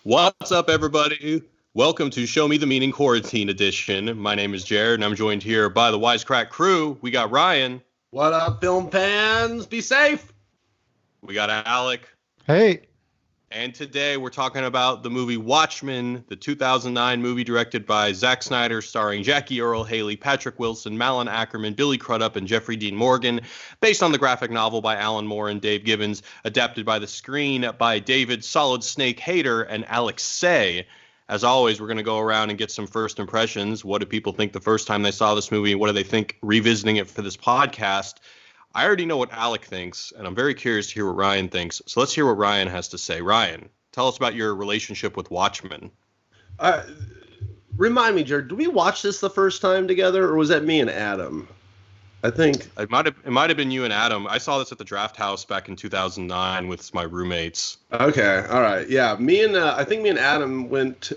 What's up, everybody? Welcome to Show Me the Meaning Quarantine Edition. My name is Jared, and I'm joined here by the Wisecrack crew. We got Ryan. What up, film fans? Be safe. We got Alec. Hey. And today we're talking about the movie Watchmen, the 2009 movie directed by Zack Snyder, starring Jackie Earle Haley, Patrick Wilson, Malin Ackerman, Billy Crudup, and Jeffrey Dean Morgan, based on the graphic novel by Alan Moore and Dave Gibbons, adapted by the screen by David Solid Snake Hayter and Alex Say. As always, we're going to go around and get some first impressions. What do people think the first time they saw this movie? What do they think revisiting it for this podcast? I already know what Alec thinks, and I'm very curious to hear what Ryan thinks. So let's hear what Ryan has to say. Ryan, tell us about your relationship with Watchmen. Remind me, Jared, did we watch this the first time together, or was that me and Adam? I think it might have been you and Adam. I saw this at the Draft House back in 2009 with my roommates. Okay, all right, yeah. I think me and Adam went.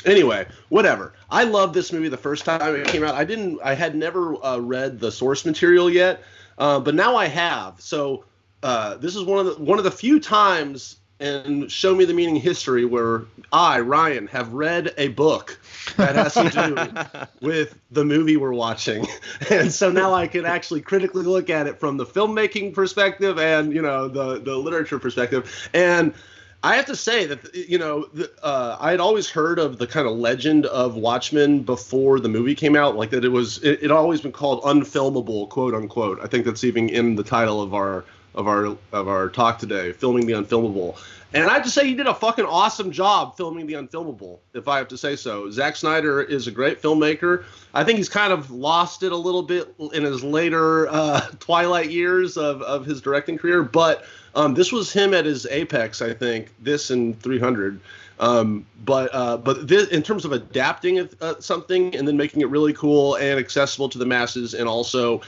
Anyway, whatever. I loved this movie the first time it came out. I had never read the source material yet, but now I have. So this is one of the few times in Show Me the Meaning history where I, Ryan, have read a book that has to do with the movie we're watching, and so now I can actually critically look at it from the filmmaking perspective and the literature perspective. And I have to say that, I had always heard of the kind of legend of Watchmen before the movie came out, like that it always been called Unfilmable, quote unquote. I think that's even in the title of our talk today, Filming the Unfilmable. And I have to say, he did a fucking awesome job filming the Unfilmable, if I have to say so. Zack Snyder is a great filmmaker. I think he's kind of lost it a little bit in his later twilight years of his directing career, but this was him at his apex, I think. This and 300, but this, in terms of adapting something and then making it really cool and accessible to the masses, and also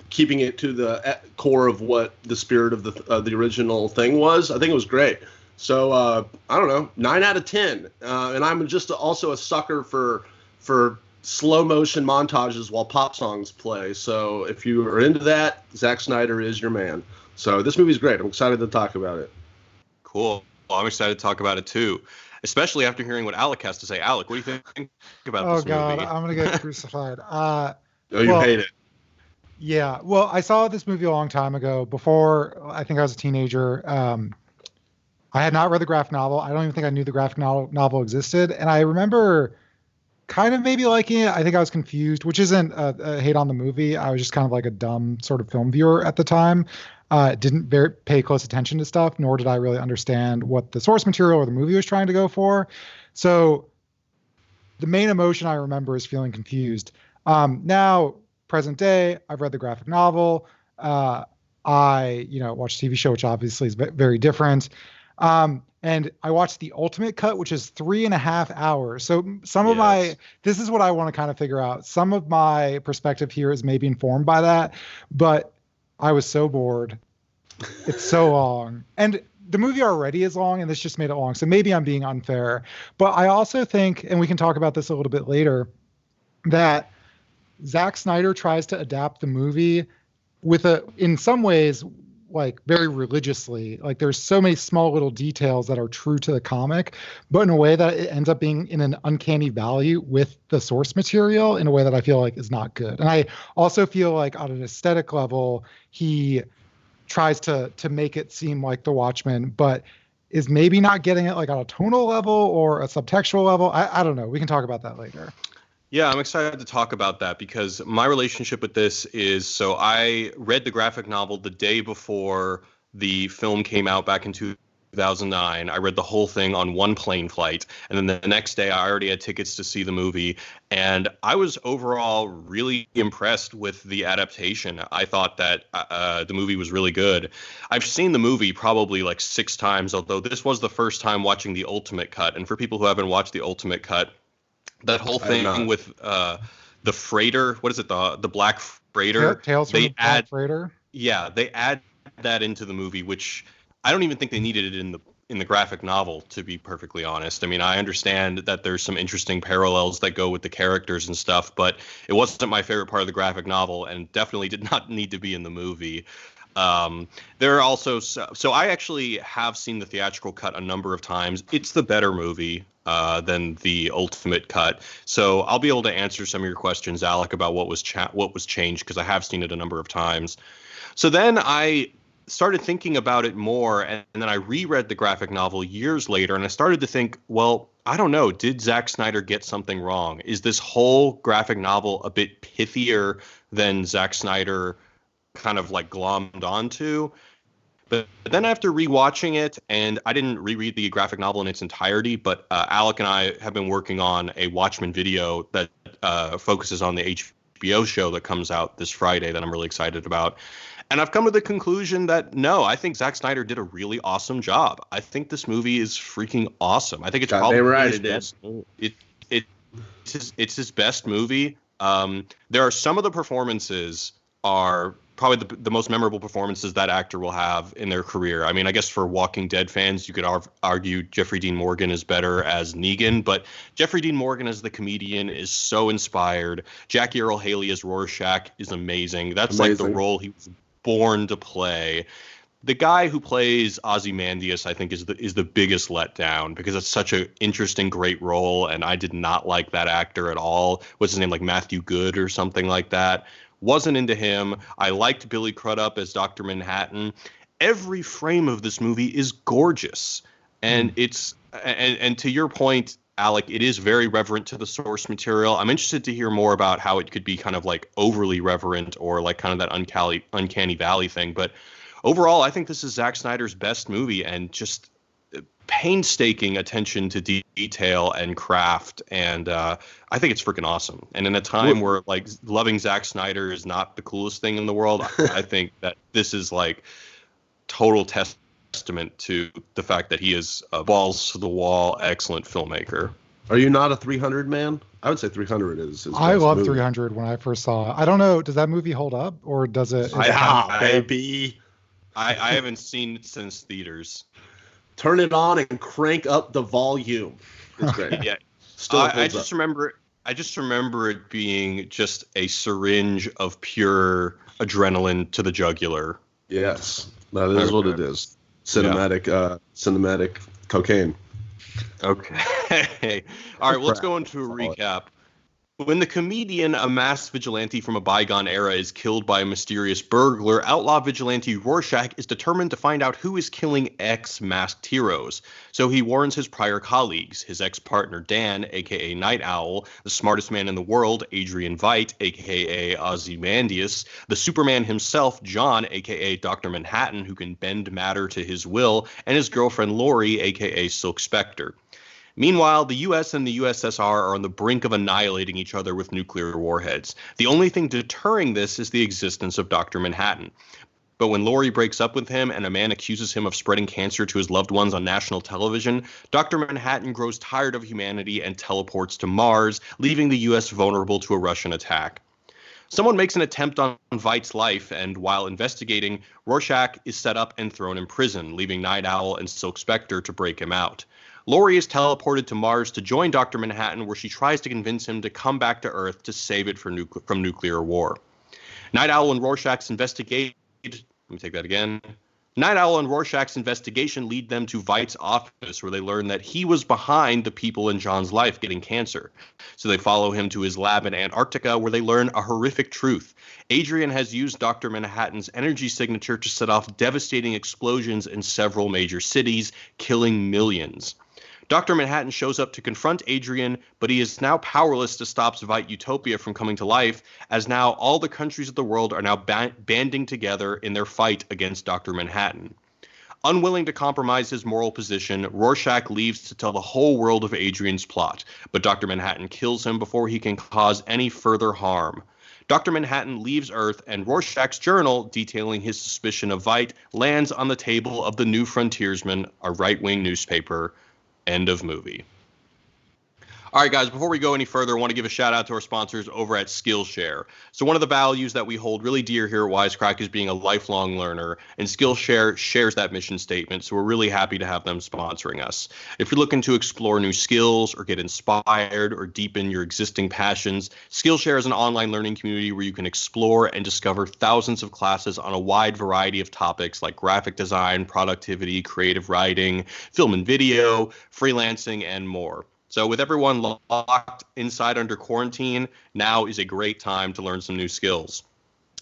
keeping it to the core of what the spirit of the original thing was, I think it was great. So I don't know, 9 out of 10, and I'm just also a sucker for slow motion montages while pop songs play. So if you are into that, Zack Snyder is your man. So this movie's great. I'm excited to talk about it. Cool. Well, I'm excited to talk about it too, especially after hearing what Alec has to say. Alec, what do you think about this movie? Oh, God, I'm going to get crucified. You hate it. Yeah. Well, I saw this movie a long time ago, before I think I was a teenager. I had not read the graphic novel. I don't even think I knew the graphic novel existed. And I remember kind of maybe liking it. I think I was confused, which isn't a hate on the movie. I was just kind of like a dumb sort of film viewer at the time. Didn't pay close attention to stuff, nor did I really understand what the source material or the movie was trying to go for. So the main emotion I remember is feeling confused. Now, present day, I've read the graphic novel. I watched a TV show, which obviously is very different. And I watched the ultimate cut, which is 3.5 hours. So this is what I want to kind of figure out. Some of my perspective here is maybe informed by that, but I was so bored. It's so long. And the movie already is long, and this just made it long. So maybe I'm being unfair. But I also think, and we can talk about this a little bit later, that Zack Snyder tries to adapt the movie in some ways, like very religiously. Like there's so many small little details that are true to the comic, but in a way that it ends up being in an uncanny valley with the source material in a way that I feel like is not good. And I also feel like on an aesthetic level, he tries to make it seem like The Watchmen, but is maybe not getting it like on a tonal level or a subtextual level. I don't know. We can talk about that later. Yeah, I'm excited to talk about that because my relationship with this is, so I read the graphic novel the day before the film came out back in 2009. 2009. I read the whole thing on one plane flight, and then the next day I already had tickets to see the movie, and I was overall really impressed with the adaptation. I thought that the movie was really good. I've seen the movie probably like 6 times, although this was the first time watching the Ultimate Cut. And for people who haven't watched the Ultimate Cut, that whole thing with the freighter, what is it, the black freighter? Tales from the Black Freighter. Yeah, they add that into the movie, which I don't even think they needed it in the graphic novel, to be perfectly honest. I mean, I understand that there's some interesting parallels that go with the characters and stuff, but it wasn't my favorite part of the graphic novel, and definitely did not need to be in the movie. There are also so I actually have seen the theatrical cut a number of times. It's the better movie than the Ultimate Cut. So I'll be able to answer some of your questions, Alec, about what was changed, because I have seen it a number of times. So then I started thinking about it more, and then I reread the graphic novel years later, and I started to think, well, I don't know, did Zack Snyder get something wrong? Is this whole graphic novel a bit pithier than Zack Snyder kind of like glommed onto? But then after rewatching it, and I didn't reread the graphic novel in its entirety, but Alec and I have been working on a Watchmen video that focuses on the HBO show that comes out this Friday that I'm really excited about. And I've come to the conclusion that, no, I think Zack Snyder did a really awesome job. I think this movie is freaking awesome. I think it's probably his best. It's his best movie. There are some of the performances are probably the most memorable performances that actor will have in their career. I mean, I guess for Walking Dead fans, you could argue Jeffrey Dean Morgan is better as Negan, but Jeffrey Dean Morgan as the comedian is so inspired. Jackie Earle Haley as Rorschach is amazing. That's like the role he was born to play. The guy who plays Ozymandias, I think, is the biggest letdown, because it's such an interesting, great role, and I did not like that actor at all. What's his name, like Matthew Good or something like that? Wasn't into him. I liked Billy Crudup as Dr. Manhattan. Every frame of this movie is gorgeous, and it's and to your point, Alec, it is very reverent to the source material. I'm interested to hear more about how it could be kind of like overly reverent, or like kind of that uncanny valley thing. But overall, I think this is Zack Snyder's best movie, and just painstaking attention to detail and craft, and I think it's freaking awesome. And in a time where like loving Zack Snyder is not the coolest thing in the world, I think that this is like total testament to the fact that he is a balls to the wall excellent filmmaker. Are you not a 300 man? I would say 300 is his I love movie. 300 when I first saw it. I don't know, does that movie hold up, or does it? Baby. I haven't seen it since theaters. Turn it on and crank up the volume. It's great. Yeah. Still, I just remember it being just a syringe of pure adrenaline to the jugular. Yes, that is what it is. Cinematic cocaine. Okay. All right, well, let's go into a recap. When the comedian, a masked vigilante from a bygone era, is killed by a mysterious burglar, outlaw vigilante Rorschach is determined to find out who is killing ex-masked heroes. So he warns his prior colleagues, his ex-partner Dan, a.k.a. Night Owl, the smartest man in the world, Adrian Veidt, a.k.a. Ozymandias, the Superman himself, John, a.k.a. Dr. Manhattan, who can bend matter to his will, and his girlfriend Lori, a.k.a. Silk Spectre. Meanwhile, the U.S. and the USSR are on the brink of annihilating each other with nuclear warheads. The only thing deterring this is the existence of Dr. Manhattan. But when Lori breaks up with him and a man accuses him of spreading cancer to his loved ones on national television, Dr. Manhattan grows tired of humanity and teleports to Mars, leaving the U.S. vulnerable to a Russian attack. Someone makes an attempt on Veidt's life, and while investigating, Rorschach is set up and thrown in prison, leaving Night Owl and Silk Spectre to break him out. Lori is teleported to Mars to join Dr. Manhattan, where she tries to convince him to come back to Earth to save it from nuclear war. Night Owl and Rorschach's investigation lead them to Veidt's office, where they learn that he was behind the people in John's life getting cancer. So they follow him to his lab in Antarctica, where they learn a horrific truth. Adrian has used Dr. Manhattan's energy signature to set off devastating explosions in several major cities, killing millions. Dr. Manhattan shows up to confront Adrian, but he is now powerless to stop Veidt Utopia from coming to life, as now all the countries of the world are now banding together in their fight against Dr. Manhattan. Unwilling to compromise his moral position, Rorschach leaves to tell the whole world of Adrian's plot, but Dr. Manhattan kills him before he can cause any further harm. Dr. Manhattan leaves Earth, and Rorschach's journal, detailing his suspicion of Veidt, lands on the table of the New Frontiersman, a right-wing newspaper. End of movie. All right, guys, before we go any further, I want to give a shout out to our sponsors over at Skillshare. So one of the values that we hold really dear here at Wisecrack is being a lifelong learner, and Skillshare shares that mission statement, so we're really happy to have them sponsoring us. If you're looking to explore new skills or get inspired or deepen your existing passions, Skillshare is an online learning community where you can explore and discover thousands of classes on a wide variety of topics like graphic design, productivity, creative writing, film and video, freelancing, and more. So with everyone locked inside under quarantine, now is a great time to learn some new skills.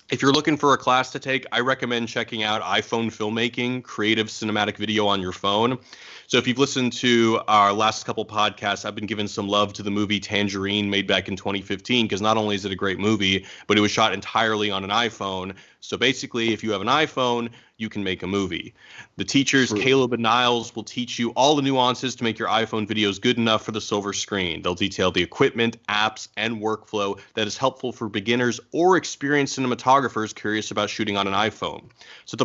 If you're looking for a class to take, I recommend checking out iPhone Filmmaking, creative cinematic video on your phone. So if you've listened to our last couple podcasts, I've been giving some love to the movie Tangerine, made back in 2015, because not only is it a great movie, but it was shot entirely on an iPhone. So basically, if you have an iPhone, you can make a movie. The teachers, True. Caleb and Niles, will teach you all the nuances to make your iPhone videos good enough for the silver screen. They'll detail the equipment, apps, and workflow that is helpful for beginners or experienced cinematographers curious about shooting on an iPhone. So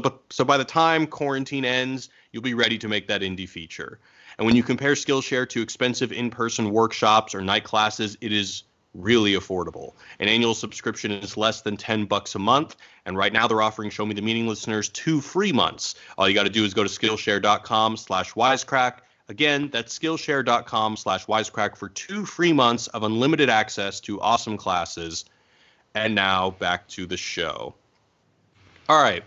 by the time quarantine ends, you'll be ready to make that indie feature. And when you compare Skillshare to expensive in-person workshops or night classes, it is really affordable. An annual subscription is less than $10 a month, and right now they're offering Show Me the Meaning listeners 2 free months. All you got to do is go to Skillshare.com/wisecrack. Again, that's Skillshare.com/wisecrack for 2 free months of unlimited access to awesome classes. And now back to the show. All right.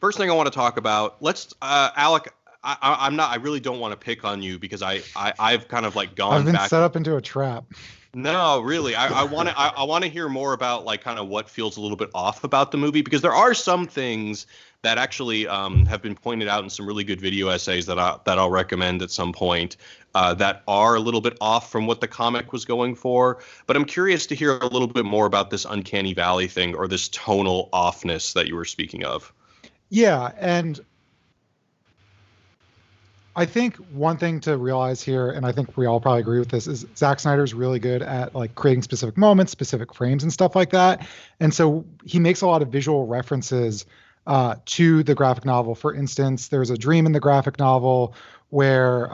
First thing I want to talk about, Alec, I really don't want to pick on you because I've kind of like gone back. I've been set up into a trap. No, really. I want to hear more about like kind of what feels a little bit off about the movie, because there are some things that actually have been pointed out in some really good video essays that I'll recommend at some point that are a little bit off from what the comic was going for. But I'm curious to hear a little bit more about this uncanny valley thing, or this tonal offness that you were speaking of. Yeah, and I think one thing to realize here, and I think we all probably agree with this, is Zack Snyder's really good at like creating specific moments, specific frames and stuff like that. And so he makes a lot of visual references to the graphic novel. For instance, there's a dream in the graphic novel where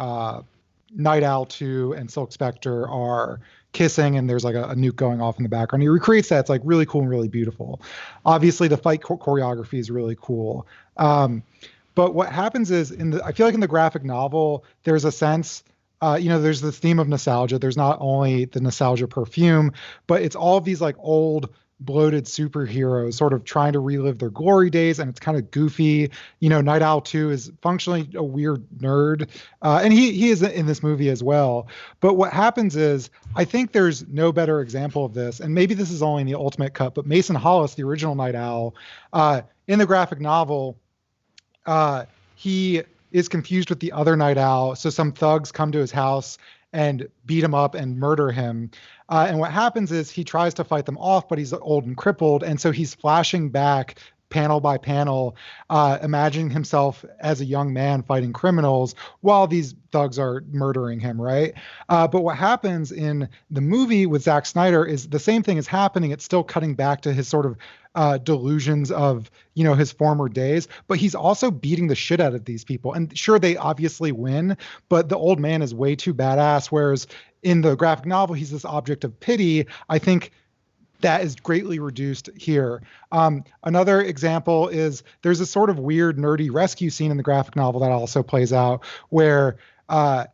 Night Owl 2 and Silk Spectre are kissing, and there's like a nuke going off in the background. He recreates that. It's like really cool and really beautiful. Obviously, the fight choreography is really cool. But what happens is, I feel like in the graphic novel, there's a sense, there's the theme of nostalgia. There's not only the nostalgia perfume, but it's all of these like old, bloated superheroes sort of trying to relive their glory days, and it's kind of goofy. Night Owl 2 is functionally a weird nerd, and he is in this movie as well. But what happens is, I think there's no better example of this, and maybe this is only in the Ultimate Cut, but Mason Hollis, the original Night Owl, in the graphic novel, he is confused with the other Night Owl. So some thugs come to his house and beat him up and murder him. And what happens is he tries to fight them off, but he's old and crippled. And so he's flashing back panel by panel, imagining himself as a young man fighting criminals while these thugs are murdering him, right? But what happens in the movie with Zack Snyder is the same thing is happening. It's still cutting back to his sort of delusions of, his former days, but he's also beating the shit out of these people. And sure, they obviously win, but the old man is way too badass. Whereas in the graphic novel, he's this object of pity. I think that is greatly reduced here. Another example is there's a sort of weird nerdy rescue scene in the graphic novel that also plays out where Night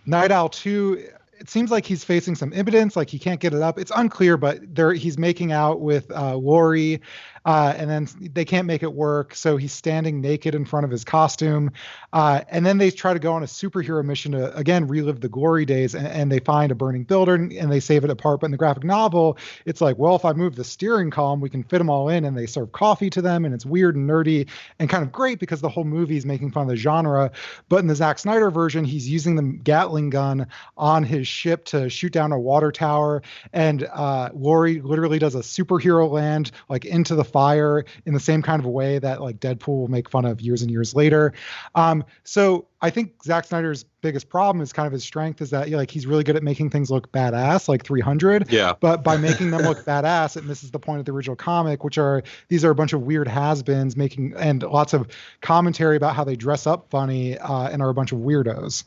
Owl 2, it seems like he's facing some impotence, like he can't get it up. It's unclear, but he's making out with Lori, and then they can't make it work. So he's standing naked in front of his costume. And then they try to go on a superhero mission to, again, relive the glory days. And they find a burning building and they save it apart. But in the graphic novel, it's like, well, if I move the steering column, we can fit them all in. And they serve coffee to them. And it's weird and nerdy and kind of great because the whole movie is making fun of the genre. But in the Zack Snyder version, he's using the Gatling gun on his ship to shoot down a water tower. And Lori literally does a superhero land like into the fire in the same kind of way that like Deadpool will make fun of years and years later. So I think Zack Snyder's biggest problem is kind of his strength is that like he's really good at making things look badass, like 300. Yeah. But by making them look badass, it misses the point of the original comic, which are these are a bunch of weird has-beens making and lots of commentary about how they dress up funny and are a bunch of weirdos.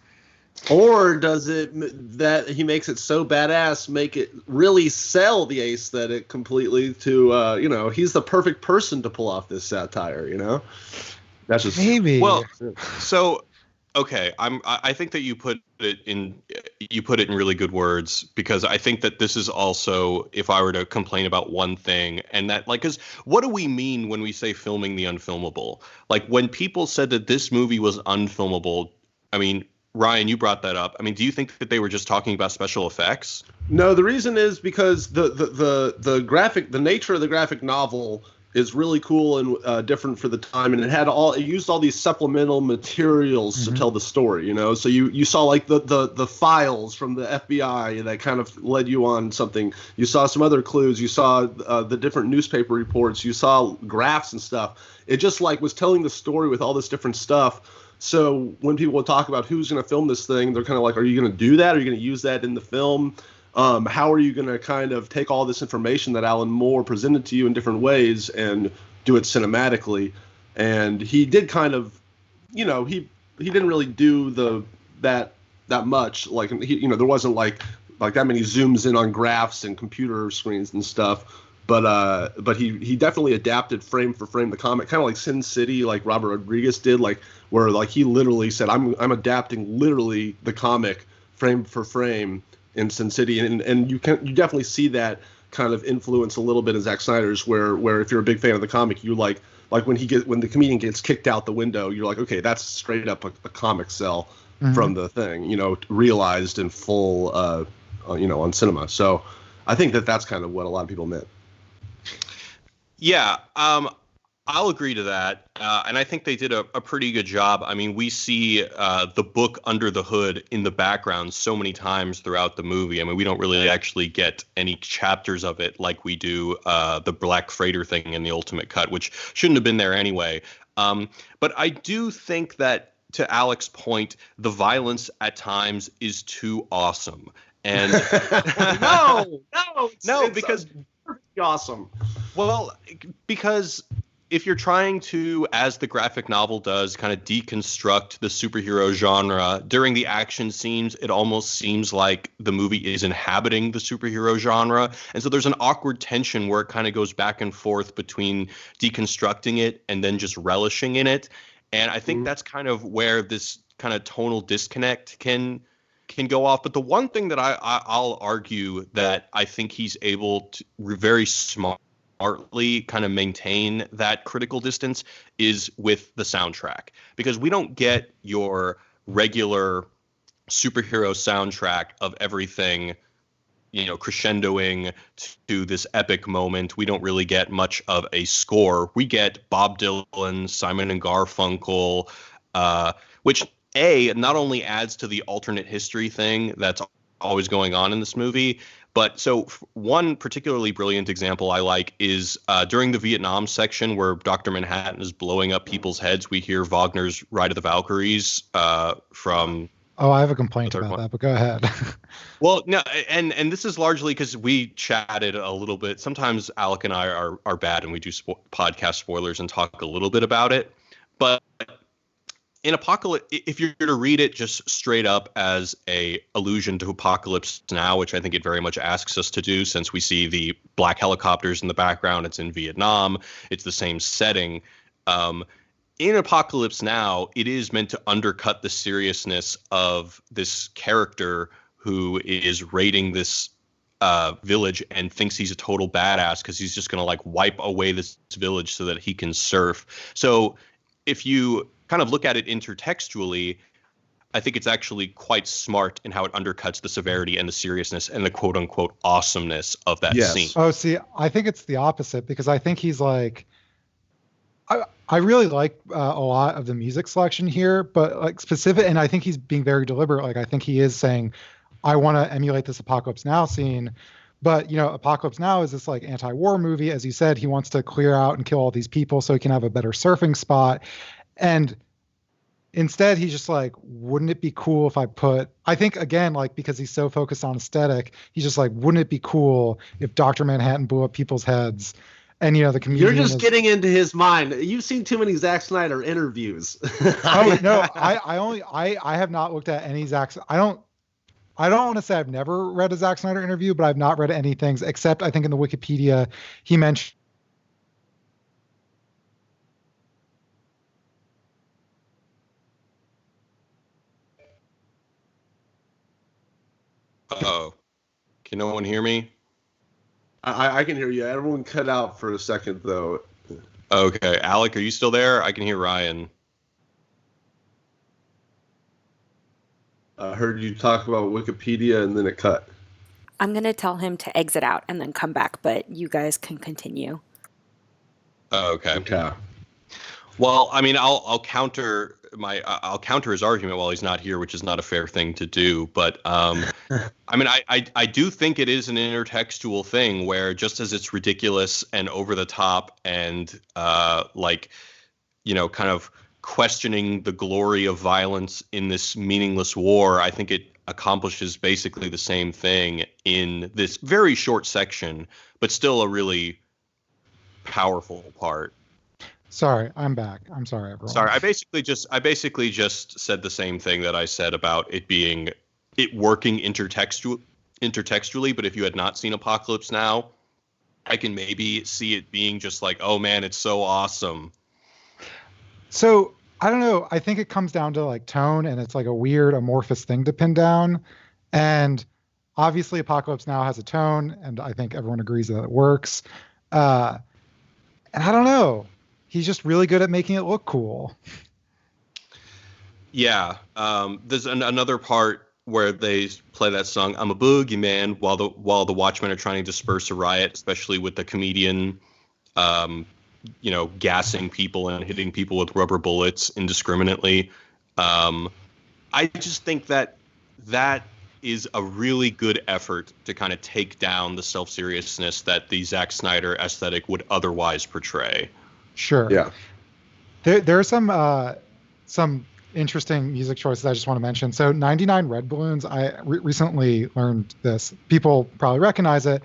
Or does it that he makes it so badass, make it really sell the aesthetic completely to, he's the perfect person to pull off this satire, That's just maybe. Well, so, okay, I think that you put it in really good words, because I think that this is also, if I were to complain about one thing, and that like, because what do we mean when we say filming the unfilmable? Like when people said that this movie was unfilmable, I mean, Ryan, you brought that up. I mean, do you think that they were just talking about special effects? No, the reason is because the nature of the graphic novel is really cool and different for the time, and it used all these supplemental materials to tell the story. So you saw like the files from the FBI that kind of led you on something. You saw some other clues. You saw the different newspaper reports. You saw graphs and stuff. It just like was telling the story with all this different stuff. So when people talk about who's going to film this thing, they're kind of like, are you going to do that? Are you going to use that in the film? How are you going to kind of take all this information that Alan Moore presented to you in different ways and do it cinematically? And he did kind of, he didn't really do that much. Like, there wasn't like that many zooms in on graphs and computer screens and stuff. But he definitely adapted frame for frame the comic, kind of like Sin City, like Robert Rodriguez did, like where like he literally said, I'm adapting literally the comic frame for frame in Sin City, and you definitely see that kind of influence a little bit in Zack Snyder's, where if you're a big fan of the comic, you like when the comedian gets kicked out the window, you're like, okay, that's straight up a comic cell from the thing, realized in full, on cinema. So I think that's kind of what a lot of people meant. Yeah, I'll agree to that. And I think they did a pretty good job. I mean, we see the book Under the Hood in the background so many times throughout the movie. I mean, we don't really actually get any chapters of it like we do the Black Freighter thing in the Ultimate Cut, which shouldn't have been there anyway. But I do think that, to Alex's point, the violence at times is too awesome. And no, because awesome. Well, because if you're trying to, as the graphic novel does, kind of deconstruct the superhero genre during the action scenes, it almost seems like the movie is inhabiting the superhero genre. And so there's an awkward tension where it kind of goes back and forth between deconstructing it and then just relishing in it. And I think that's kind of where this kind of tonal disconnect can go off. But the one thing that I'll argue that I think he's able to very smartly kind of maintain that critical distance is with the soundtrack, because we don't get your regular superhero soundtrack of everything, crescendoing to this epic moment. We don't really get much of a score. We get Bob Dylan, Simon and Garfunkel, which not only adds to the alternate history thing that's always going on in this movie, but so one particularly brilliant example I like is during the Vietnam section where Dr. Manhattan is blowing up people's heads, we hear Wagner's Ride of the Valkyries from... Oh, I have a complaint about that, but go ahead. Well, no, and this is largely because we chatted a little bit. Sometimes Alec and I are bad and we do podcast spoilers and talk a little bit about it. But in Apocalypse, if you're to read it just straight up as a allusion to Apocalypse Now, which I think it very much asks us to do, since we see the black helicopters in the background, it's in Vietnam, it's the same setting. In Apocalypse Now, it is meant to undercut the seriousness of this character who is raiding this village and thinks he's a total badass because he's just going to wipe away this village so that he can surf. So if you kind of look at it intertextually, I think it's actually quite smart in how it undercuts the severity and the seriousness and the quote unquote awesomeness of that scene. Oh, see, I think it's the opposite, because I think he's I really like a lot of the music selection here, but specific, and I think he's being very deliberate. I think he is saying, I want to emulate this Apocalypse Now scene, But, Apocalypse Now is this like anti-war movie. As you said, he wants to clear out and kill all these people so he can have a better surfing spot. And instead, he's just like, wouldn't it be cool if I think, again, like, because he's so focused on aesthetic, he's just like, wouldn't it be cool if Dr. Manhattan blew up people's heads? And, the comedian You're just getting into his mind. You've seen too many Zack Snyder interviews. Oh, no, I have not looked at any Zack. I don't want to say I've never read a Zack Snyder interview, but I've not read any things except I think in the Wikipedia, he mentioned. Uh-oh. Can no one hear me? I can hear you. Everyone cut out for a second, though. Okay. Alec, are you still there? I can hear Ryan. I heard you talk about Wikipedia and then it cut. I'm going to tell him to exit out and then come back, but you guys can continue. Okay. Okay. Well, I mean, I'll counter his argument while he's not here, which is not a fair thing to do. But I mean, I do think it is an intertextual thing where just as it's ridiculous and over the top and kind of questioning the glory of violence in this meaningless war, I think it accomplishes basically the same thing in this very short section, but still a really powerful part. Sorry, I'm back. I'm sorry, everyone. Sorry, I basically just said the same thing that I said about it working intertextually. But if you had not seen Apocalypse Now, I can maybe see it being just like, oh man, it's so awesome. So I don't know. I think it comes down to like tone, and it's like a weird amorphous thing to pin down. And obviously, Apocalypse Now has a tone, and I think everyone agrees that it works. And I don't know. He's just really good at making it look cool. Yeah. There's another part where they play that song, I'm a boogeyman, while the Watchmen are trying to disperse a riot, especially with the comedian, gassing people and hitting people with rubber bullets indiscriminately. I just think that is a really good effort to kind of take down the self-seriousness that the Zack Snyder aesthetic would otherwise portray. Sure. Yeah. There are some interesting music choices I just want to mention. So 99 Red Balloons, I recently learned this. People probably recognize it,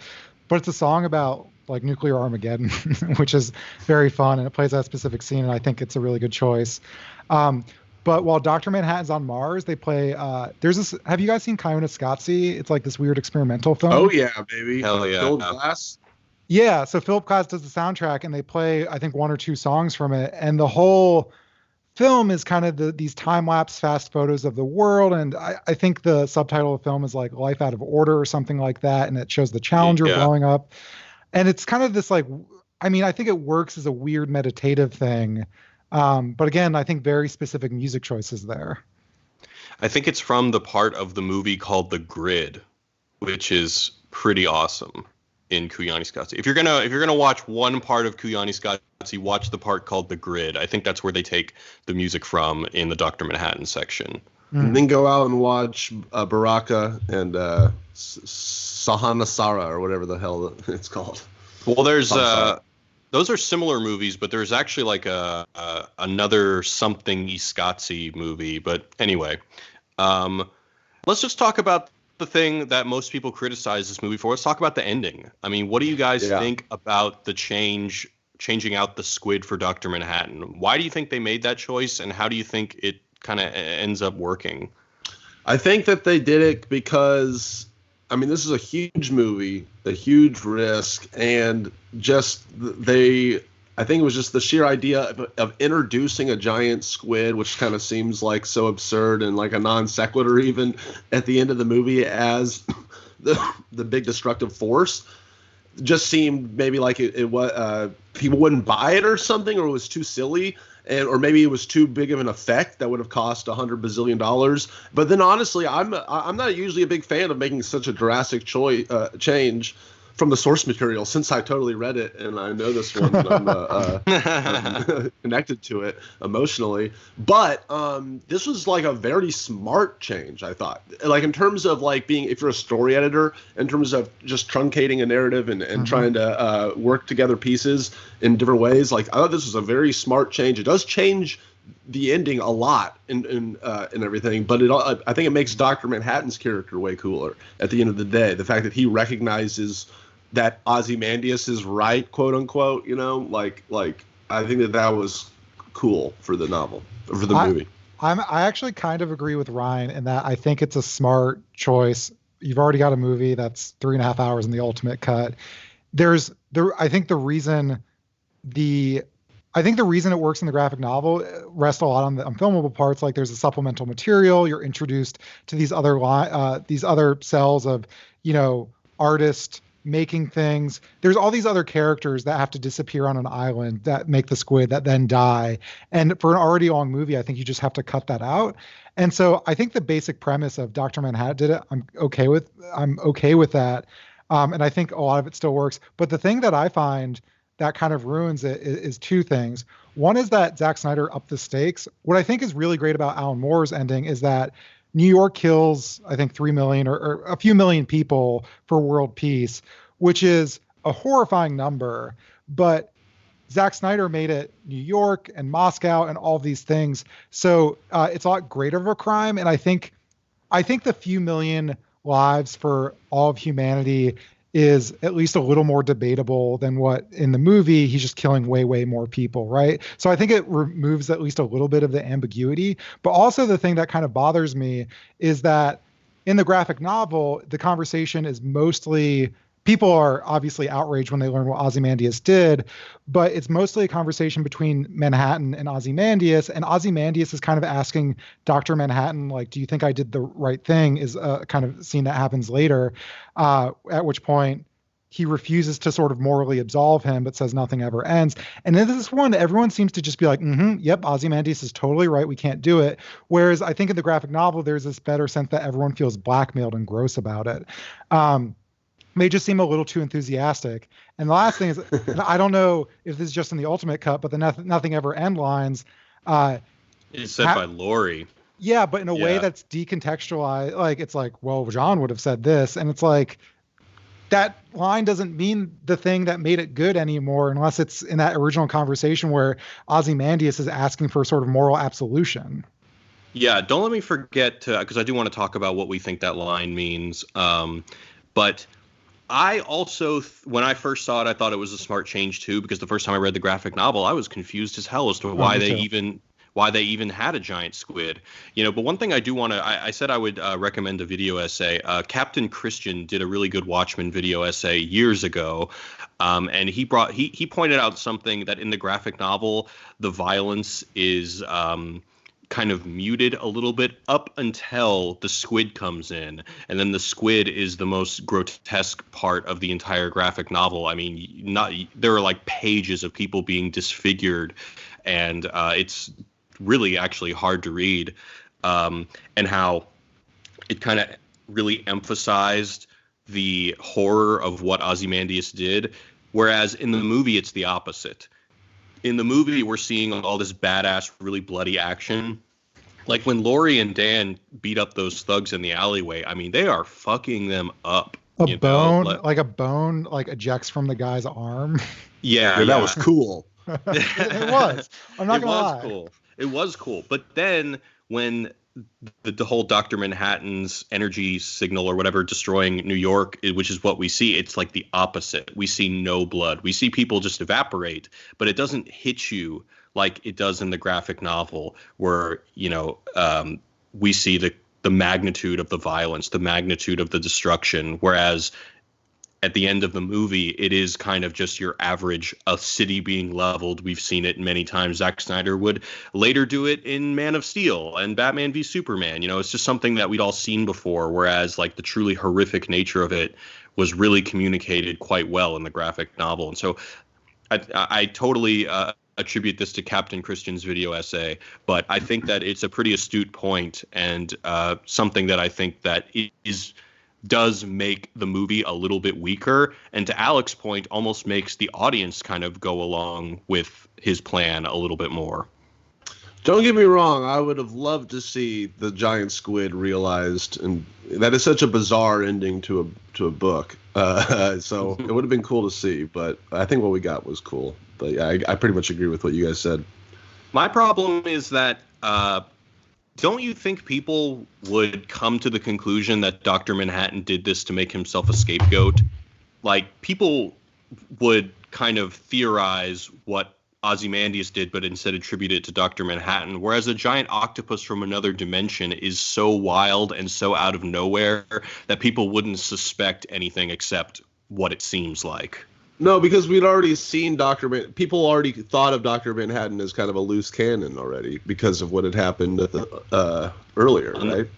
but it's a song about like nuclear Armageddon, which is very fun, and it plays that specific scene, and I think it's a really good choice. But while Dr. Manhattan's on Mars, they play there's this. Have you guys seen Kaiona It's like this weird experimental film. Oh yeah, baby. Hell yeah. Philip Glass. Yeah, so Philip Glass does the soundtrack, and they play, I think, one or two songs from it, and the whole film is kind of these time-lapse fast photos of the world, and I think the subtitle of the film is like Life Out of Order or something like that, and it shows the Challenger blowing up, and it's kind of this like, I mean, I think it works as a weird meditative thing, but again, I think very specific music choices there. I think it's from the part of the movie called The Grid, which is pretty awesome. In Koyaanisqatsi. If you're gonna watch one part of Koyaanisqatsi, watch the part called The Grid. I think that's where they take the music from in the Dr. Manhattan section. And then go out and watch Baraka and Sahana Sara or whatever the hell it's called. Well, there's those are similar movies, but there's actually like another something Iskatsi movie. But anyway, let's just talk about the thing that most people criticize this movie for. Let's talk about the ending. I mean, what do you guys think about the changing out the squid for Dr. Manhattan? Why do you think they made that choice, and how do you think it kind of ends up working? I think that they did it because, I mean, this is a huge movie, a huge risk, and just I think it was just the sheer idea of introducing a giant squid, which kind of seems like so absurd and like a non sequitur even at the end of the movie as the big destructive force, just seemed maybe like it was people wouldn't buy it or something, or it was too silly, or maybe it was too big of an effect that would have cost $100 bazillion. But then honestly, I'm not usually a big fan of making such a drastic change from the source material, since I totally read it and I know this one, I'm connected to it emotionally. But this was like a very smart change, I thought. Like in terms of like being, if you're a story editor, in terms of just truncating a narrative and trying to work together pieces in different ways. Like I thought this was a very smart change. It does change the ending a lot and everything, but I think it makes Dr. Manhattan's character way cooler at the end of the day. The fact that he recognizes that Ozymandias is right, quote unquote, like I think that was cool for the novel, or for the movie. I actually kind of agree with Ryan in that I think it's a smart choice. You've already got a movie that's 3.5 hours in the ultimate cut. I think the reason it works in the graphic novel rests a lot on the unfilmable parts. Like there's a supplemental material. You're introduced to these other cells of, artist making things. There's all these other characters that have to disappear on an island that make the squid that then die. And for an already long movie, I think you just have to cut that out. And so I think the basic premise of Dr. Manhattan did it. I'm okay with that. And I think a lot of it still works. But the thing that I find that kind of ruins it is two things. One is that Zack Snyder upped the stakes. What I think is really great about Alan Moore's ending is that New York kills, I think, 3 million or a few million people for world peace, which is a horrifying number. But Zack Snyder made it New York and Moscow and all these things. So it's a lot greater of a crime. And I think the few million lives for all of humanity is at least a little more debatable than what in the movie he's just killing way, way more people, right? So I think it removes at least a little bit of the ambiguity. But also the thing that kind of bothers me is that in the graphic novel, the conversation is mostly, people are obviously outraged when they learn what Ozymandias did, but it's mostly a conversation between Manhattan and Ozymandias, and Ozymandias is kind of asking Dr. Manhattan, like, do you think I did the right thing, is a kind of scene that happens later, at which point he refuses to sort of morally absolve him, but says nothing ever ends. And in this one, everyone seems to just be like, yep, Ozymandias is totally right, we can't do it. Whereas I think in the graphic novel, there's this better sense that everyone feels blackmailed and gross about it. May just seem a little too enthusiastic. And the last thing is, I don't know if this is just in the ultimate cut, but the nothing ever end lines. It's said by Laurie. Yeah, but in a way that's decontextualized. Like, it's like, well, John would have said this. And it's like, that line doesn't mean the thing that made it good anymore, unless it's in that original conversation where Ozymandias is asking for sort of moral absolution. Yeah, don't let me forget to, because I do want to talk about what we think that line means. But I also, when I first saw it, I thought it was a smart change too, because the first time I read the graphic novel, I was confused as hell as to why they even had a giant squid. But one thing I do want to, I said I would recommend a video essay. Captain Christian did a really good Watchmen video essay years ago, and he pointed out something that in the graphic novel, the violence is kind of muted a little bit up until the squid comes in, and then the squid is the most grotesque part of the entire graphic novel. I mean, there are like pages of people being disfigured, and it's really actually hard to read, and how it kind of really emphasized the horror of what Ozymandias did, whereas in the movie it's the opposite. In the movie, we're seeing all this badass, really bloody action. Like when Laurie and Dan beat up those thugs in the alleyway, I mean, they are fucking them up. A bone ejects from the guy's arm. Yeah, that was cool. It was. I'm not going to lie. Cool. It was cool. But then when the whole Dr. Manhattan's energy signal or whatever destroying New York, which is what we see, it's like the opposite. We see no blood. We see people just evaporate, but it doesn't hit you like it does in the graphic novel, where we see the magnitude of the violence, the magnitude of the destruction, whereas at the end of the movie, it is kind of just your average, a city being leveled. We've seen it many times. Zack Snyder would later do it in Man of Steel and Batman v Superman. It's just something that we'd all seen before, whereas like the truly horrific nature of it was really communicated quite well in the graphic novel. And so I totally attribute this to Captain Christian's video essay, but I think that it's a pretty astute point, and something that I think that is does make the movie a little bit weaker, and to Alex's point, almost makes the audience kind of go along with his plan a little bit more. Don't get me wrong, I would have loved to see the giant squid realized, and that is such a bizarre ending to a book. So it would have been cool to see, but I think what we got was cool. But yeah, I pretty much agree with what you guys said. My problem is that don't you think people would come to the conclusion that Dr. Manhattan did this to make himself a scapegoat? Like, people would kind of theorize what Ozymandias did, but instead attribute it to Dr. Manhattan, whereas a giant octopus from another dimension is so wild and so out of nowhere that people wouldn't suspect anything except what it seems like. No, because we'd already seen people already thought of Dr. Manhattan as kind of a loose cannon already because of what had happened at the earlier, right?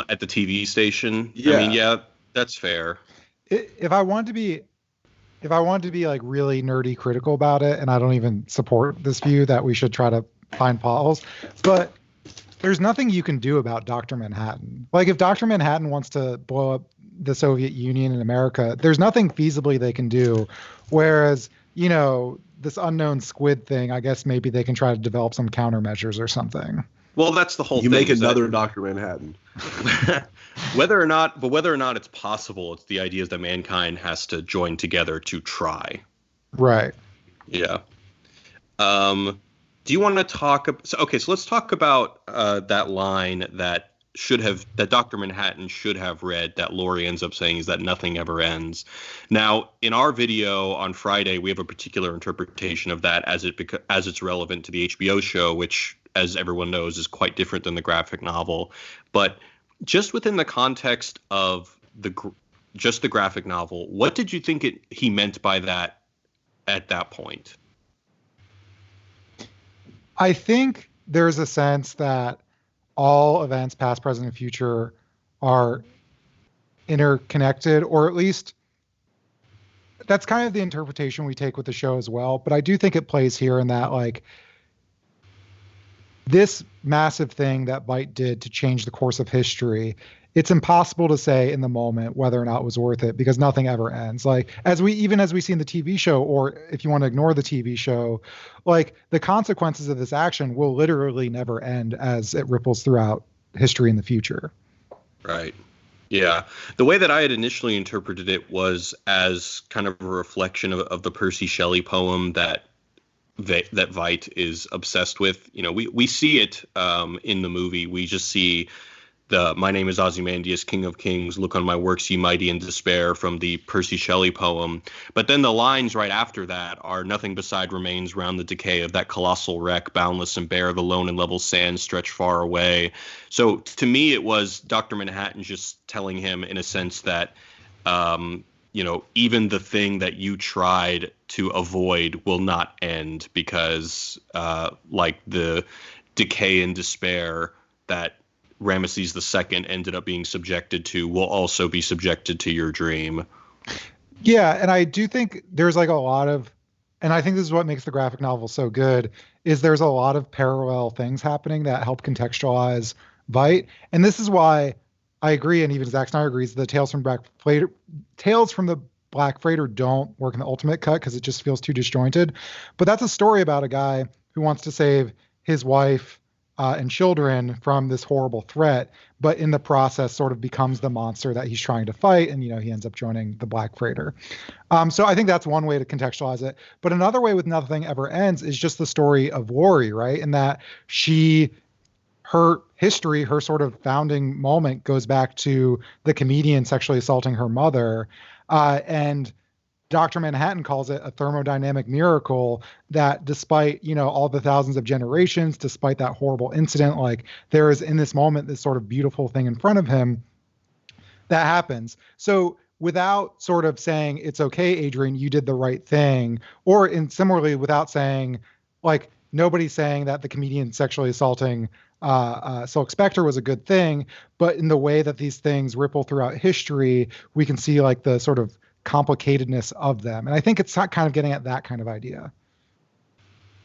At the TV station. Yeah. I mean, yeah, that's fair. If I wanted to be like really nerdy critical about it, and I don't even support this view that we should try to find potholes, but there's nothing you can do about Dr. Manhattan. Like, if Dr. Manhattan wants to blow up the Soviet Union and America, there's nothing feasibly they can do. Whereas, this unknown squid thing, I guess maybe they can try to develop some countermeasures or something. Well, that's the whole thing. You make another Dr. Manhattan. Whether or not it's possible, it's the idea that mankind has to join together to try. Right. Yeah. Do you want to talk? So let's talk about that line that Dr. Manhattan should have read, that Laurie ends up saying, is that nothing ever ends. Now, in our video on Friday, we have a particular interpretation of that as it's relevant to the HBO show, which, as everyone knows, is quite different than the graphic novel. But just within the context of the graphic novel, what did you think he meant by that at that point? I think there's a sense that all events, past, present, and future, are interconnected, or at least that's kind of the interpretation we take with the show as well. But I do think it plays here in that, like, this massive thing that Veidt did to change the course of history, it's impossible to say in the moment whether or not it was worth it, because nothing ever ends. Like, as we see in the TV show, or if you want to ignore the TV show, like, the consequences of this action will literally never end as it ripples throughout history in the future. Right. Yeah. The way that I had initially interpreted it was as kind of a reflection of the Percy Shelley poem that Veidt is obsessed with. We see it in the movie. We just see "My name is Ozymandias, King of Kings. Look on my works, ye mighty, in despair," from the Percy Shelley poem. But then the lines right after that are "Nothing beside remains round the decay of that colossal wreck, boundless and bare, the lone and level sands stretch far away." So to me, it was Dr. Manhattan just telling him, in a sense, that even the thing that you tried to avoid will not end, because like the decay and despair that Ramesses II ended up being subjected to will also be subjected to your dream. Yeah, and I do think there's like a lot of, and I think this is what makes the graphic novel so good, is there's a lot of parallel things happening that help contextualize Veidt. And this is why I agree, and even Zack Snyder agrees, the Tales from the Black Freighter don't work in the ultimate cut because it just feels too disjointed. But that's a story about a guy who wants to save his wife and children from this horrible threat, but in the process sort of becomes the monster that he's trying to fight, and he ends up joining the Black Freighter. So I think that's one way to contextualize it. But another way with Nothing Ever Ends is just the story of Laurie, right? In that her history, her sort of founding moment goes back to the comedian sexually assaulting her mother, and Dr. Manhattan calls it a thermodynamic miracle that despite, all the thousands of generations, despite that horrible incident, like, there is in this moment this sort of beautiful thing in front of him that happens. So without sort of saying, it's okay, Adrian, you did the right thing, or similarly without saying, like, nobody's saying that the comedian sexually assaulting Silk Spectre was a good thing, but in the way that these things ripple throughout history, we can see like the sort of complicatedness of them. And I think it's kind of getting at that kind of idea.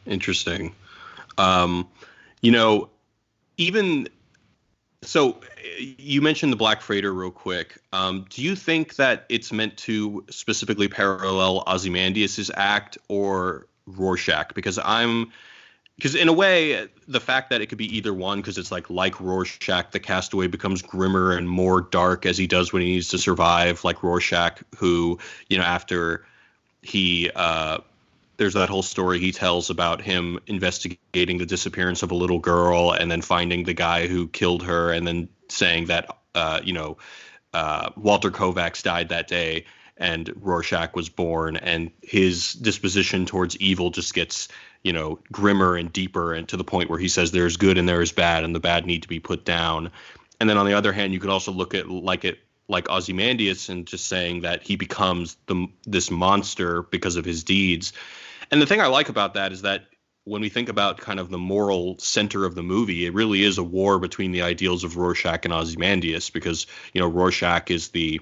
Interesting. Even So you mentioned the Black Freighter real quick. Do you think that it's meant to specifically parallel Ozymandias's act or Rorschach? Because in a way, the fact that it could be either one, because it's like Rorschach, the castaway becomes grimmer and more dark as he does when he needs to survive. Like Rorschach, who, after he there's that whole story he tells about him investigating the disappearance of a little girl and then finding the guy who killed her and then saying that, Walter Kovacs died that day and Rorschach was born, and his disposition towards evil just gets, grimmer and deeper, and to the point where he says there's good and there is bad and the bad need to be put down. And then on the other hand, you could also look at like Ozymandias and just saying that he becomes this monster because of his deeds. And the thing I like about that is that when we think about kind of the moral center of the movie, it really is a war between the ideals of Rorschach and Ozymandias, because, Rorschach is the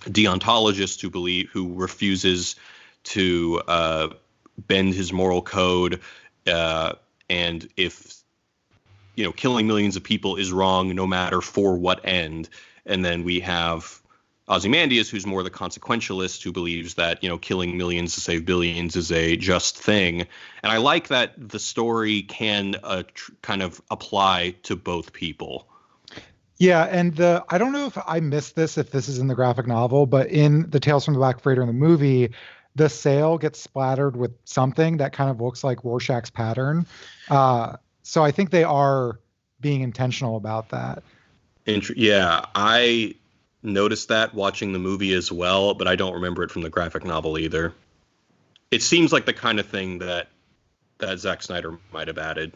deontologist who refuses to bend his moral code. And if, killing millions of people is wrong, no matter for what end. And then we have Ozymandias, who's more the consequentialist, who believes that, killing millions to save billions is a just thing. And I like that the story can kind of apply to both people. Yeah, and I don't know if I missed this, if this is in the graphic novel, but in the Tales from the Black Freighter in the movie, the sail gets splattered with something that kind of looks like Rorschach's pattern. So I think they are being intentional about that. Yeah, I noticed that watching the movie as well, but I don't remember it from the graphic novel either. It seems like the kind of thing that Zack Snyder might have added.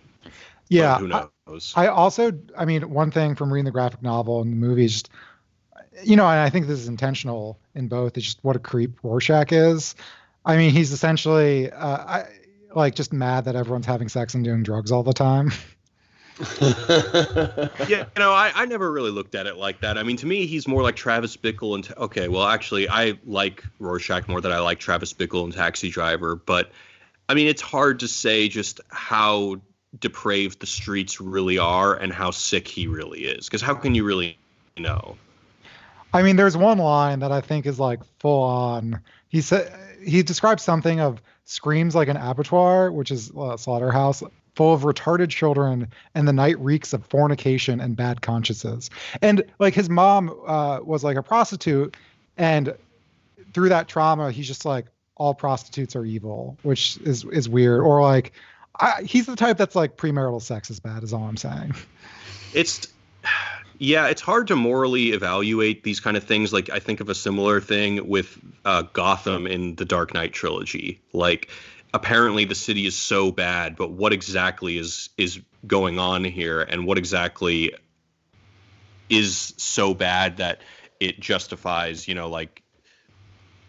Yeah, who knows? I mean, one thing from reading the graphic novel and the movie is just, and I think this is intentional in both, is just what a creep Rorschach is. I mean, he's essentially just mad that everyone's having sex and doing drugs all the time. Yeah, I never really looked at it like that. I mean, to me, he's more like Travis Bickle and okay, well, actually, I like Rorschach more than I like Travis Bickle and Taxi Driver. But I mean, it's hard to say just how depraved the streets really are and how sick he really is, because how can you really know? I mean, there's one line that I think is like full on. He describes something of screams like an abattoir, which is a slaughterhouse, full of retarded children, and the night reeks of fornication and bad consciences. And like his mom was like a prostitute, and through that trauma, he's just like, all prostitutes are evil, which is weird. Or like, he's the type that's like premarital sex is bad, is all I'm saying. It's hard to morally evaluate these kind of things. Like, I think of a similar thing with Gotham in the Dark Knight trilogy. Like, apparently the city is so bad, but what exactly is going on here, and what exactly is so bad that it justifies, like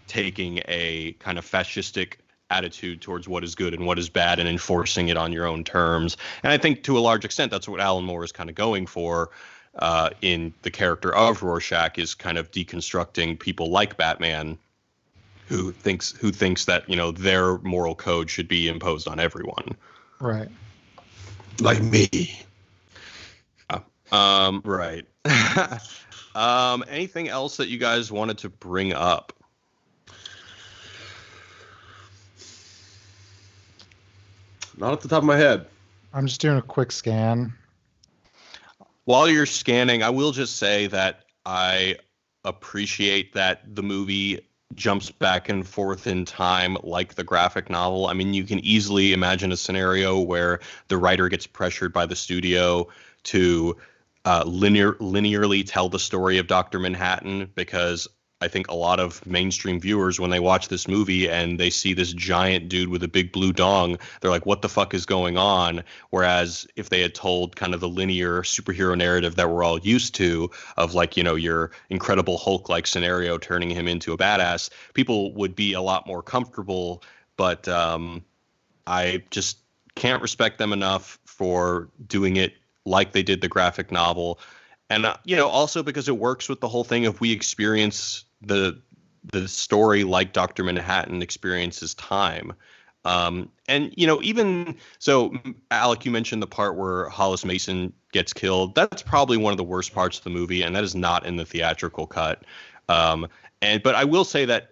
taking a kind of fascistic attitude towards what is good and what is bad and enforcing it on your own terms. And I think to a large extent that's what Alan Moore is kind of going for in the character of Rorschach, is kind of deconstructing people like Batman who thinks that, their moral code should be imposed on everyone. Right. Like me. Right. Anything else that you guys wanted to bring up? Not off the top of my head. I'm just doing a quick scan. While you're scanning, I will just say that I appreciate that the movie jumps back and forth in time like the graphic novel. I mean, you can easily imagine a scenario where the writer gets pressured by the studio to linearly tell the story of Dr. Manhattan, because I think a lot of mainstream viewers, when they watch this movie and they see this giant dude with a big blue dong, they're like, what the fuck is going on? Whereas if they had told kind of the linear superhero narrative that we're all used to, of like, your Incredible Hulk-like scenario turning him into a badass, people would be a lot more comfortable. But I just can't respect them enough for doing it like they did the graphic novel. And, also because it works with the whole thing of we experience the story like Dr. Manhattan experiences time. And, you know, even so, Alec, you mentioned the part where Hollis Mason gets killed. That's probably one of the worst parts of the movie, and that is not in the theatrical cut. But I will say that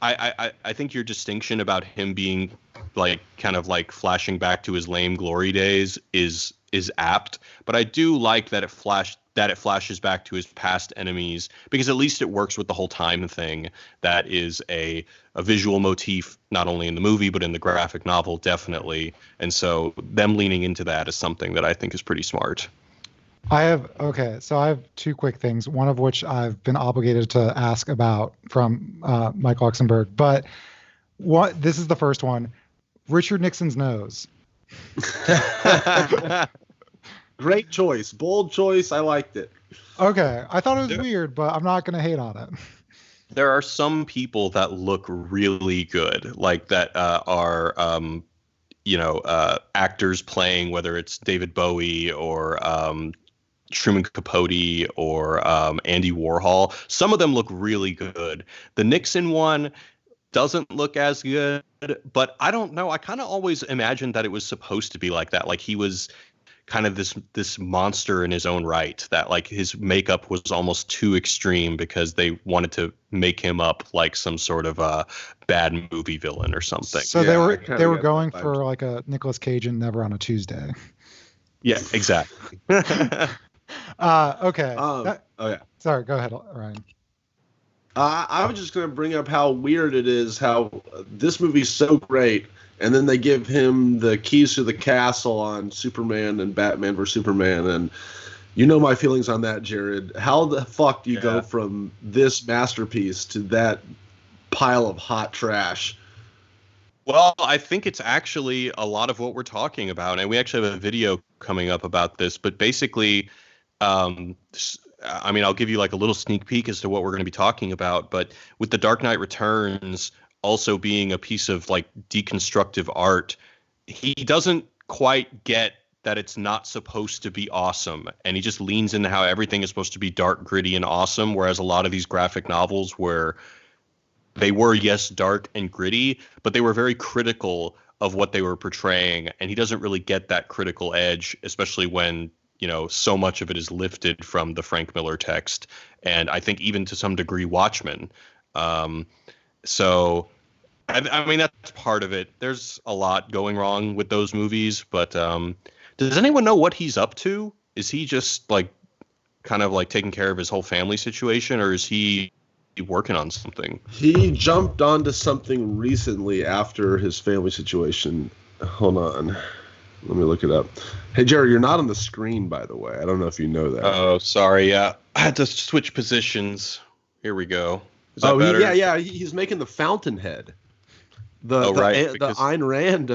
I think your distinction about him being like kind of like flashing back to his lame glory days is apt. But I do like that it flashes back to his past enemies, because at least it works with the whole time thing. That is a visual motif, not only in the movie, but in the graphic novel, definitely. And so them leaning into that is something that I think is pretty smart. So I have two quick things, one of which I've been obligated to ask about from Mike Luxembourg. But this is the first one. Richard Nixon's nose. Great choice. Bold choice. I liked it. Okay. I thought it was weird, but I'm not going to hate on it. There are some people that look really good, like that are, actors playing, whether it's David Bowie or Truman Capote or Andy Warhol. Some of them look really good. The Nixon one doesn't look as good, but I don't know. I kind of always imagined that it was supposed to be like that. Like he was kind of this monster in his own right, that like his makeup was almost too extreme because they wanted to make him up like some sort of a bad movie villain or something. So they were going for like a Nicolas Cage and Never on a Tuesday. Yeah, exactly. Okay. Yeah. Sorry, go ahead, Ryan. I was just going to bring up how weird it is how this movie's so great, and then they give him the keys to the castle on Superman and Batman vs. Superman, and you know my feelings on that, Jared. How the fuck do you go from this masterpiece to that pile of hot trash? Well, I think it's actually a lot of what we're talking about, and we actually have a video coming up about this, but basically, I'll give you like a little sneak peek as to what we're going to be talking about, but with The Dark Knight Returns also being a piece of like deconstructive art, he doesn't quite get that it's not supposed to be awesome, and he just leans into how everything is supposed to be dark, gritty, and awesome, whereas a lot of these graphic novels where they were, yes, dark and gritty, but they were very critical of what they were portraying, and he doesn't really get that critical edge, especially when, you know, so much of it is lifted from the Frank Miller text, and I think even to some degree Watchmen. So, I mean, that's part of it. There's a lot going wrong with those movies, but does anyone know what he's up to? Is he just like kind of like taking care of his whole family situation, or is he working on something? He jumped onto something recently after his family situation. Hold on. Let me look it up. Hey, Jerry, you're not on the screen, by the way. I don't know if you know that. Oh, sorry. Yeah, I had to switch positions. Here we go. Is that better? He's making the Fountainhead. The Ayn Rand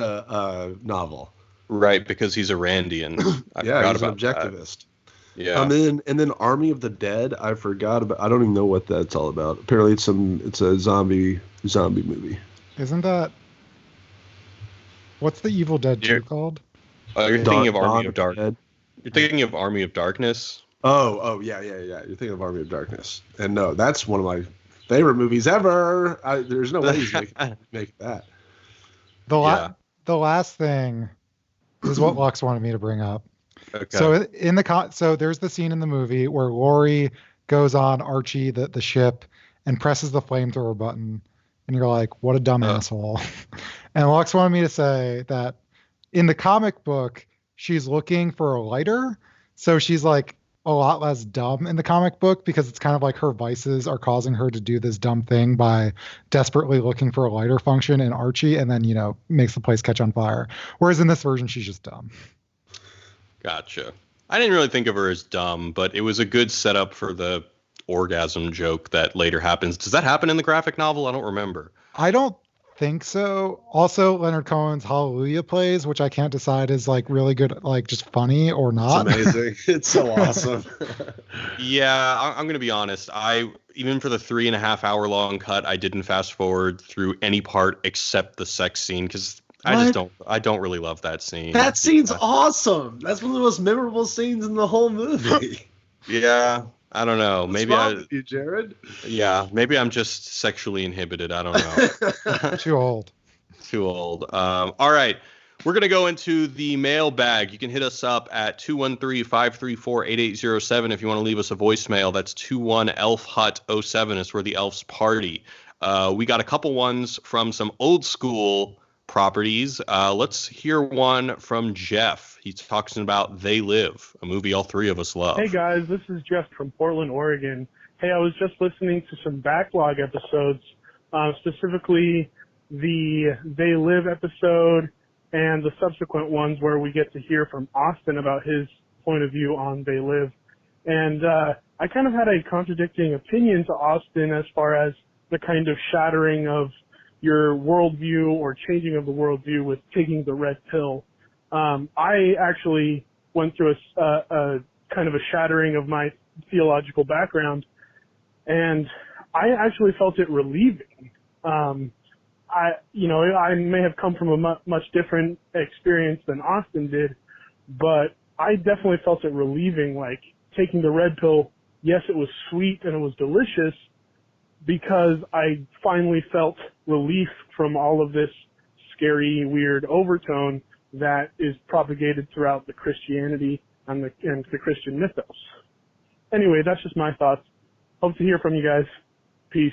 novel. Right, because he's a Randian. He's an objectivist. That. Yeah. And then Army of the Dead. I forgot about. I don't even know what that's all about. Apparently, it's a zombie movie. Isn't that? What's the Evil Dead 2 called? Oh, you're thinking of Army of Darkness. You're thinking of Army of Darkness. Oh, yeah. You're thinking of Army of Darkness. And no, that's one of my favorite movies ever. There's no way he's make that. The last thing is what Lux wanted me to bring up. Okay. So so there's the scene in the movie where Laurie goes on Archie, the ship, and presses the flamethrower button, and you're like, what a dumb asshole. And Lux wanted me to say that in the comic book, she's looking for a lighter. So she's like a lot less dumb in the comic book, because it's kind of like her vices are causing her to do this dumb thing by desperately looking for a lighter function in Archie, and then, you know, makes the place catch on fire. Whereas in this version, she's just dumb. Gotcha. I didn't really think of her as dumb, but it was a good setup for the orgasm joke that later happens. Does that happen in the graphic novel? I don't remember. I don't think so. Also, Leonard Cohen's Hallelujah plays, which I can't decide is like really good, like just funny or not. It's amazing. It's so awesome. Yeah, I'm gonna be honest. Even for the 3.5 hour long cut, I didn't fast forward through any part except the sex scene, because I don't really love that scene. That scene's awesome. That's one of the most memorable scenes in the whole movie. Yeah. I don't know. What's wrong with you, Jared? Yeah, maybe I'm just sexually inhibited. I don't know. Too old. Too old. All right. We're going to go into the mailbag. You can hit us up at 213-534-8807 if you want to leave us a voicemail. That's 21-ELF-HUT-07. It's where the elves party. We got a couple ones from some old school properties. Let's hear one from Jeff. He's talking about They Live, a movie all three of us love. Hey guys, this is Jeff from Portland, Oregon. Hey, I was just listening to some backlog episodes, specifically the They Live episode and the subsequent ones where we get to hear from Austin about his point of view on They Live. And I kind of had a contradicting opinion to Austin as far as the kind of shattering of your worldview or changing of the worldview with taking the red pill. I actually went through a kind of a shattering of my theological background, and I actually felt it relieving. I may have come from a much different experience than Austin did, but I definitely felt it relieving, like taking the red pill. Yes, it was sweet and it was delicious because I finally felt relief from all of this scary, weird overtone that is propagated throughout the Christianity and the Christian mythos. Anyway, that's just my thoughts. Hope to hear from you guys. Peace.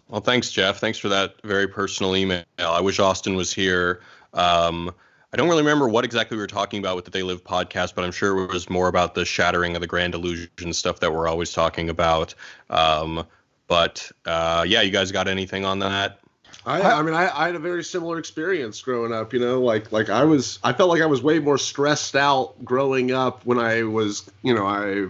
Well, thanks, Jeff. Thanks for that very personal email. I wish Austin was here. I don't really remember what exactly we were talking about with the They Live podcast, but I'm sure it was more about the shattering of the grand illusion stuff that we're always talking about. Yeah, you guys got anything on that? I mean, I had a very similar experience growing up, like I felt like I was way more stressed out growing up when I was, I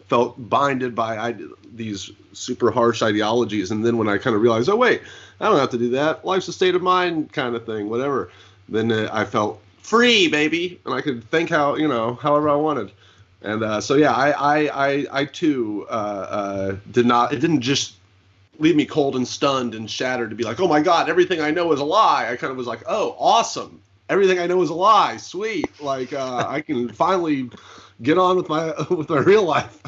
felt binded by these super harsh ideologies. And then when I kind of realized, oh, wait, I don't have to do that. Life's a state of mind kind of thing, whatever. Then I felt free, baby. And I could think however I wanted. And so, yeah, I too did not, it didn't just leave me cold and stunned and shattered to be like, oh my God, everything I know is a lie. I kind of was like, oh, awesome. Everything I know is a lie. Sweet. Like, I can finally get on with my real life.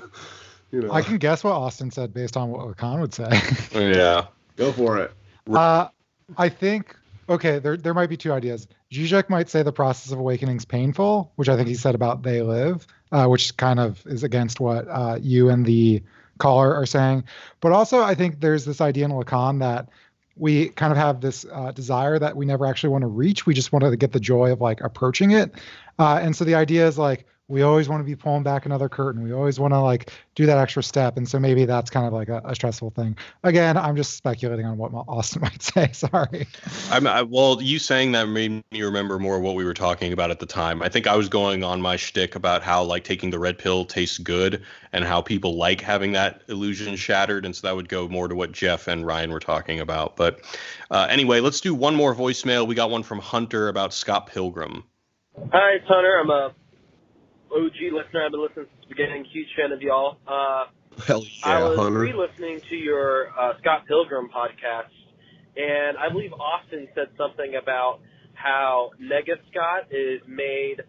I can guess what Austin said based on what Lacan would say. Yeah. Go for it. I think, okay, there might be two ideas. Zizek might say the process of awakening is painful, which I think he said about They Live, which kind of is against what you and the caller are saying. But also, I think there's this idea in Lacan that we kind of have this desire that we never actually want to reach. We just want to get the joy of like approaching it. And so the idea is like, we always want to be pulling back another curtain. We always want to like do that extra step. And so maybe that's kind of like a stressful thing. Again, I'm just speculating on what Austin might say. Sorry. Well, you saying that made me remember more what we were talking about at the time. I think I was going on my shtick about how like taking the red pill tastes good and how people like having that illusion shattered. And so that would go more to what Jeff and Ryan were talking about. But anyway, let's do one more voicemail. We got one from Hunter about Scott Pilgrim. Hi, it's Hunter. I'm a OG listener. I've been listening since the beginning. Huge fan of y'all. Hell yeah, I was Hunter. re-listening to your Scott Pilgrim podcast, and I believe Austin said something about how Nega Scott is made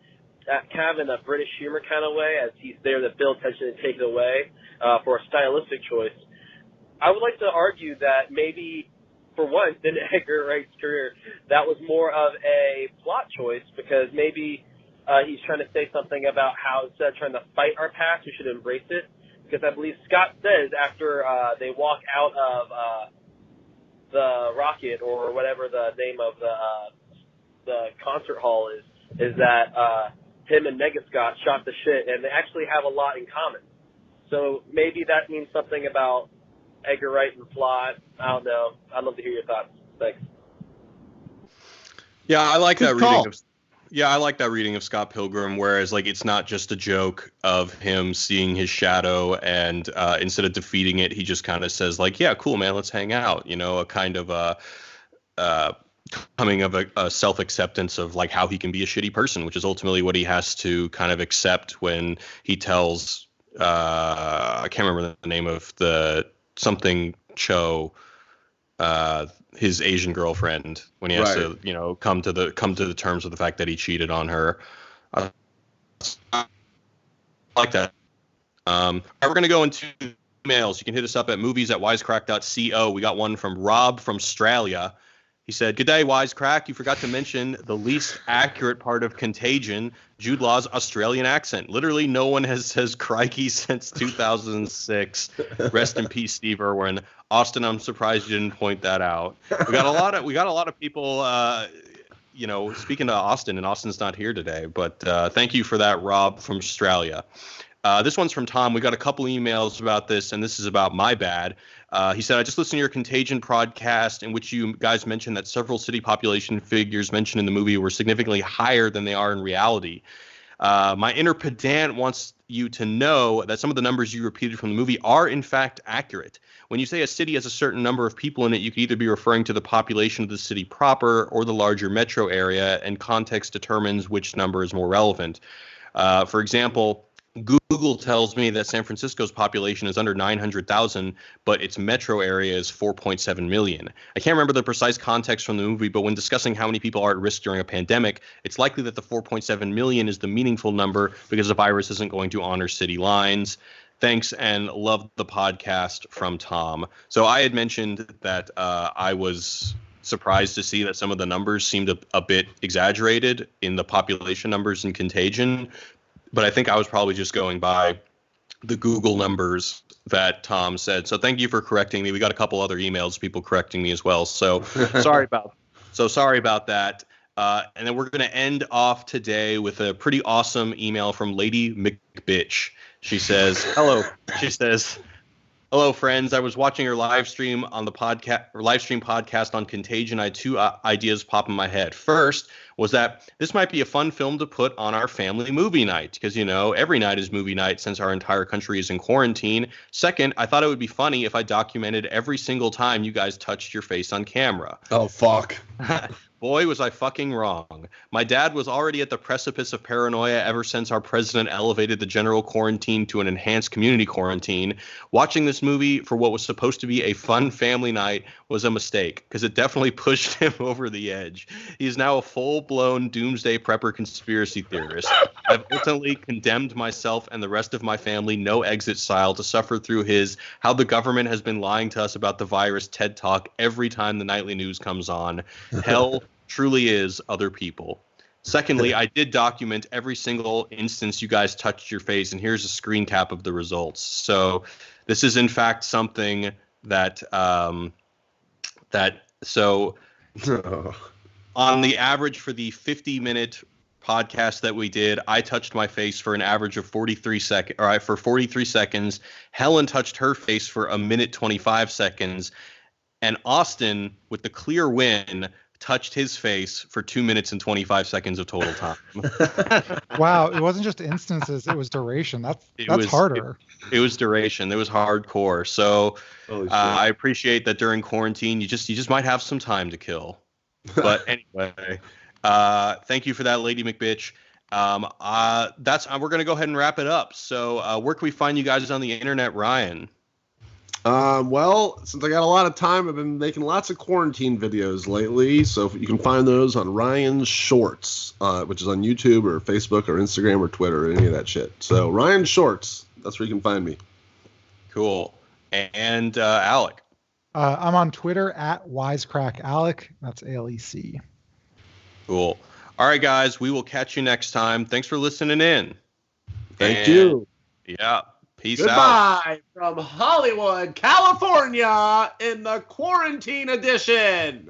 kind of in a British humor kind of way, as he's there to build tension and take it away for a stylistic choice. I would like to argue that maybe, for once in Edgar Wright's career, that was more of a plot choice, because maybe he's trying to say something about how instead of trying to fight our past, we should embrace it. Because I believe Scott says after they walk out of the rocket, or whatever the name of the concert hall is that him and Nega Scott shot the shit, and they actually have a lot in common. So maybe that means something about Edgar Wright and plot. I don't know. I'd love to hear your thoughts. Thanks. Yeah, I like Good that call. reading. Yeah, I like that reading of Scott Pilgrim, whereas like it's not just a joke of him seeing his shadow, and instead of defeating it, he just kind of says like, "Yeah, cool, man, let's hang out." A kind of coming of a self-acceptance of like how he can be a shitty person, which is ultimately what he has to kind of accept when he tells I can't remember the name of the something Cho. His Asian girlfriend, when he has to, come to the terms of the fact that he cheated on her. I like that. We're going to go into emails. You can hit us up at movies@wisecrack.co. We got one from Rob from Australia. He said, "Good day, Wisecrack. You forgot to mention the least accurate part of Contagion, Jude Law's Australian accent. Literally, no one has says crikey since 2006. Rest in peace, Steve Irwin. Austin, I'm surprised you didn't point that out. We got a lot of people, speaking to Austin, and Austin's not here today. But thank you for that, Rob from Australia. This one's from Tom. We got a couple emails about this, and this is about my bad. He said, I just listened to your Contagion podcast in which you guys mentioned that several city population figures mentioned in the movie were significantly higher than they are in reality. My inner pedant wants you to know that some of the numbers you repeated from the movie are, in fact, accurate. When you say a city has a certain number of people in it, you could either be referring to the population of the city proper or the larger metro area, and context determines which number is more relevant. For example, Google tells me that San Francisco's population is under 900,000, but its metro area is 4.7 million. I can't remember the precise context from the movie, but when discussing how many people are at risk during a pandemic, it's likely that the 4.7 million is the meaningful number because the virus isn't going to honor city lines. Thanks, and love the podcast, from Tom. So I had mentioned that I was surprised to see that some of the numbers seemed a bit exaggerated in the population numbers in Contagion. But I think I was probably just going by the Google numbers that Tom said. So thank you for correcting me. We got a couple other emails, people correcting me as well. So sorry about that. And then we're going to end off today with a pretty awesome email from Lady McBitch. She says, "Hello." She says, "Hello, friends. I was watching your live stream podcast on Contagion. I had two ideas pop in my head. First was that this might be a fun film to put on our family movie night because, every night is movie night since our entire country is in quarantine. Second, I thought it would be funny if I documented every single time you guys touched your face on camera." Oh, fuck. Boy, was I fucking wrong. My dad was already at the precipice of paranoia ever since our president elevated the general quarantine to an enhanced community quarantine. Watching this movie for what was supposed to be a fun family night was a mistake because it definitely pushed him over the edge. He is now a full-blown doomsday prepper conspiracy theorist. I've ultimately condemned myself and the rest of my family, no exit style, to suffer through his "how the government has been lying to us about the virus" TED Talk every time the nightly news comes on. Hell truly is other people. Secondly, I did document every single instance you guys touched your face, and here's a screen cap of the results. So this is in fact something that on the average for the 50-minute podcast that we did, I touched my face for an average of 43 seconds. Helen touched her face for a minute 25 seconds, and Austin, with the clear win, touched his face for 2 minutes and 25 seconds of total time. Wow, it wasn't just instances, it was duration. That's harder. It was duration. It was hardcore. So I appreciate that during quarantine you just might have some time to kill. But anyway, thank you for that, Lady McBitch. We're gonna go ahead and wrap it up. So where can we find you guys on the internet, Ryan? Well, since I got a lot of time, I've been making lots of quarantine videos lately. So you can find those on Ryan's Shorts, which is on YouTube or Facebook or Instagram or Twitter or any of that shit. So Ryan's Shorts, that's where you can find me. Cool. And Alec? I'm on Twitter at WisecrackAlec. That's ALEC. Cool. All right, guys, we will catch you next time. Thanks for listening in. Thank you. Yeah. Peace out. Goodbye from Hollywood, California, in the quarantine edition.